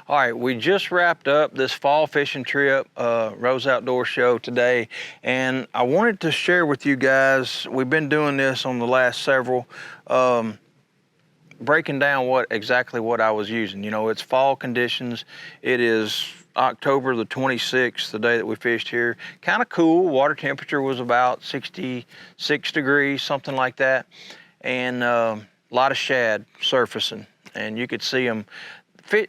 All right, we just wrapped up this fall fishing trip, Rose Outdoor Show today, and I wanted to share with you guys, we've been doing this on the last several, breaking down exactly what I was using. You know, it's fall conditions. It is October the 26th, the day that we fished here. Kind of cool, water temperature was about 66 degrees, something like that, and a lot of shad surfacing, and you could see them.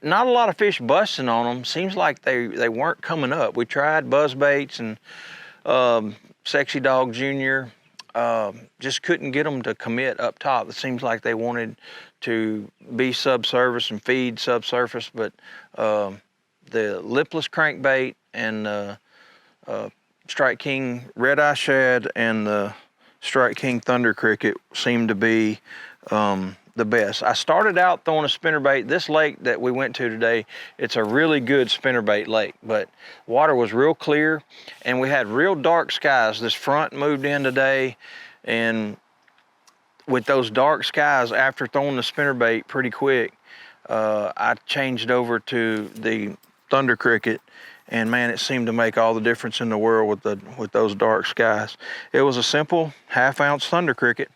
Not a lot of fish busting on them. Seems like they weren't coming up. We tried buzz baits and Sexy Dog Jr. Just couldn't get them to commit up top. It seems like they wanted to be subsurface and feed subsurface, but the Lipless crankbait and Strike King Red Eye Shad and the Strike King Thunder Cricket seemed to be the best. I started out throwing a spinnerbait. This lake that we went to today, it's a really good spinnerbait lake, but water was real clear and we had real dark skies. This front moved in today, and with those dark skies, after throwing the spinnerbait pretty quick, I changed over to the Thunder Cricket, and man, it seemed to make all the difference in the world with those dark skies. It was a simple half-ounce Thunder Cricket.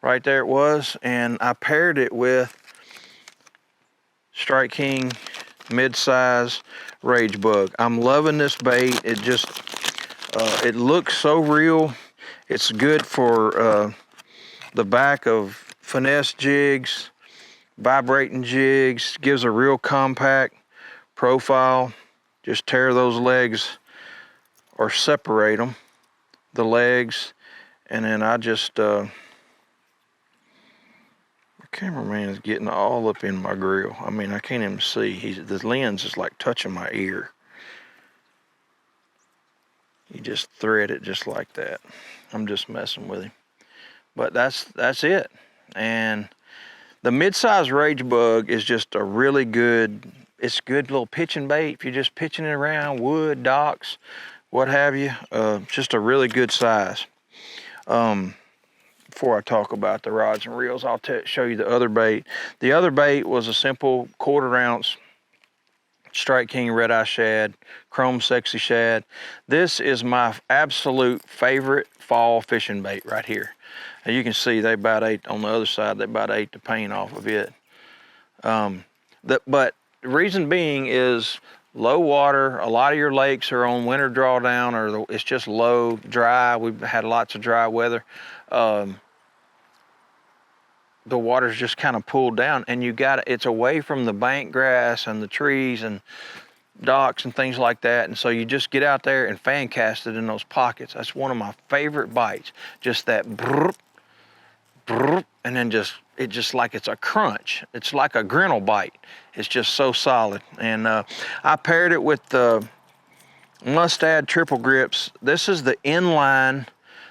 Right there it was, and I paired it with Strike King mid-size Rage Bug. I'm loving this bait. It just, it looks so real. It's good for the back of finesse jigs, vibrating jigs, gives a real compact profile. Just tear those legs or separate them, the legs, and then I just, cameraman is getting all up in my grill. I mean, I can't even see. The lens is like touching my ear. You just thread it just like that. I'm just messing with him. But that's it. And the mid-size Rage Bug is just a really good, it's good little pitching bait. If you're just pitching it around wood, docks, what have you, just a really good size. Before I talk about the rods and reels, I'll show you the other bait. The other bait was a simple 1/4 ounce Strike King Red Eye Shad, Chrome Sexy Shad. This is my absolute favorite fall fishing bait right here. And you can see they about ate, on the other side, they about ate the paint off of it. But the reason being is low water. A lot of your lakes are on winter drawdown, or it's just low, dry. We've had lots of dry weather. The water's just kind of pulled down, and it's away from the bank grass and the trees and docks and things like that, and so you just get out there and fan cast it in those pockets. That's one of my favorite bites. Just that brrr, brrr, and then it just like it's a crunch. It's like a grinnell bite. It's just so solid. And I paired it with the Mustad Triple Grips. This is the inline,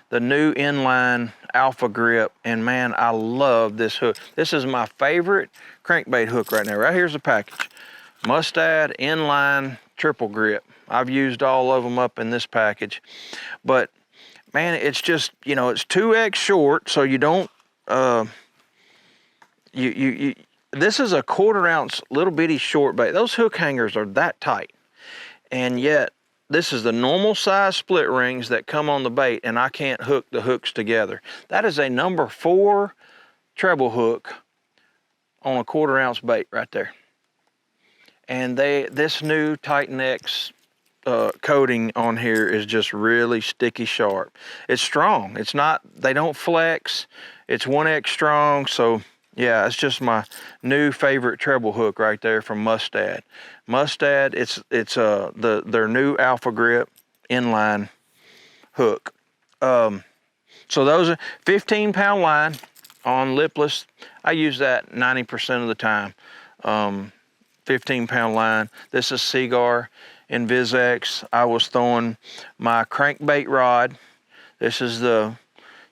the new inline Alpha Grip, and man, I love this hook. This is my favorite crankbait hook right now. Right here's the package. Mustad inline Triple Grip. I've used all of them up in this package, but man, it's just, you know, it's 2x short, so you don't, this is a 1/4 ounce little bitty short bait. Those hook hangers are that tight, and yet this is the normal size split rings that come on the bait, and I can't hook the hooks together. That is a number 4 treble hook on a 1/4 ounce bait right there. And this new Titan X coating on here is just really sticky sharp. It's strong. It's not, they don't flex. It's 1X strong. So yeah, it's just my new favorite treble hook right there from Mustad. Mustad, it's their new Alpha Grip inline hook. So those are 15-pound line on Lipless. I use that 90% of the time. 15-pound line. This is Seagar in VizX. I was throwing my crankbait rod. This is the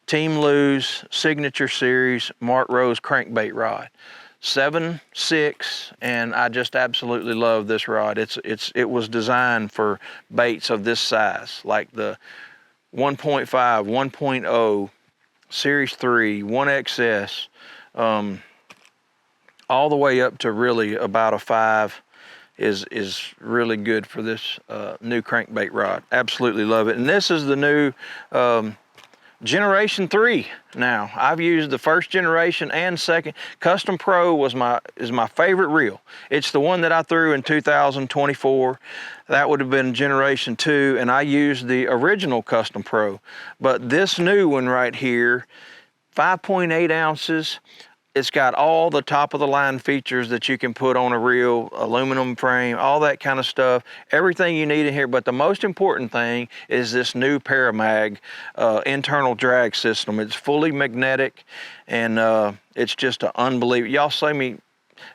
Team Lou's Signature Series Mark Rose crankbait rod. 7/6, and I just absolutely love this rod. It was designed for baits of this size, like the 1.5, 1.0, Series 3, 1XS, all the way up to really about a 5 is really good for this new crankbait rod. Absolutely love it. And this is the new Generation 3 now. I've used the first generation and second. Custom Pro is my favorite reel. It's the one that I threw in 2024. That would have been Generation 2, and I used the original Custom Pro. But this new one right here, 5.8 ounces. It's got all the top of the line features that you can put on a reel, aluminum frame, all that kind of stuff, everything you need in here. But the most important thing is this new Paramag internal drag system. It's fully magnetic, and it's just an unbelievable. Y'all see me,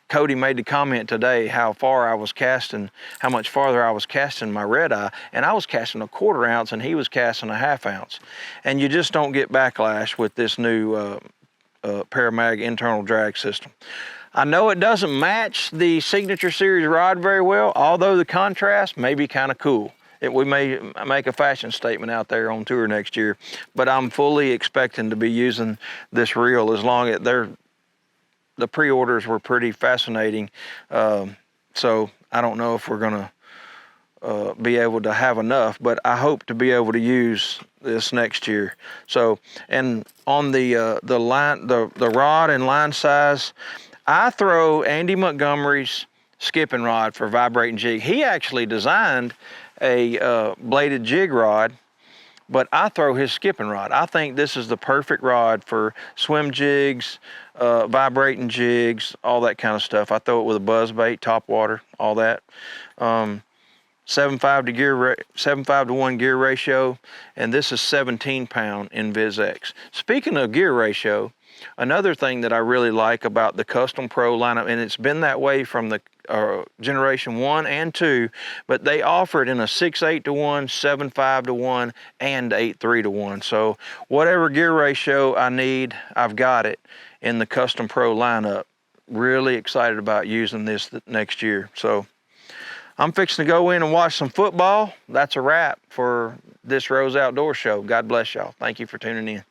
Cody made the comment today how far I was casting, how much farther I was casting my red eye, and I was casting a 1/4 ounce and he was casting a 1/2 ounce. And you just don't get backlash with this new Paramag internal drag system. I know it doesn't match the Signature Series rod very well, although the contrast may be kind of cool. We may make a fashion statement out there on tour next year, but I'm fully expecting to be using this reel as long as the pre-orders were pretty fascinating. So I don't know if we're gonna be able to have enough, but I hope to be able to use this next year. So, and on the rod and line size, I throw Andy Montgomery's skipping rod for vibrating jig. He actually designed a bladed jig rod, but I throw his skipping rod. I think this is the perfect rod for swim jigs, vibrating jigs, all that kind of stuff. I throw it with a buzz bait, top water, all that. 7.5 to 1 gear ratio, and this is 17-pound in VizX. Speaking of gear ratio, another thing that I really like about the Custom Pro lineup, and it's been that way from the Generation 1 and 2, but they offer it in a 6.8 to 1, 7.5 to 1, and 8.3 to 1. So whatever gear ratio I need, I've got it in the Custom Pro lineup. Really excited about using this next year. So I'm fixing to go in and watch some football. That's a wrap for this Rose Outdoor Show. God bless y'all. Thank you for tuning in.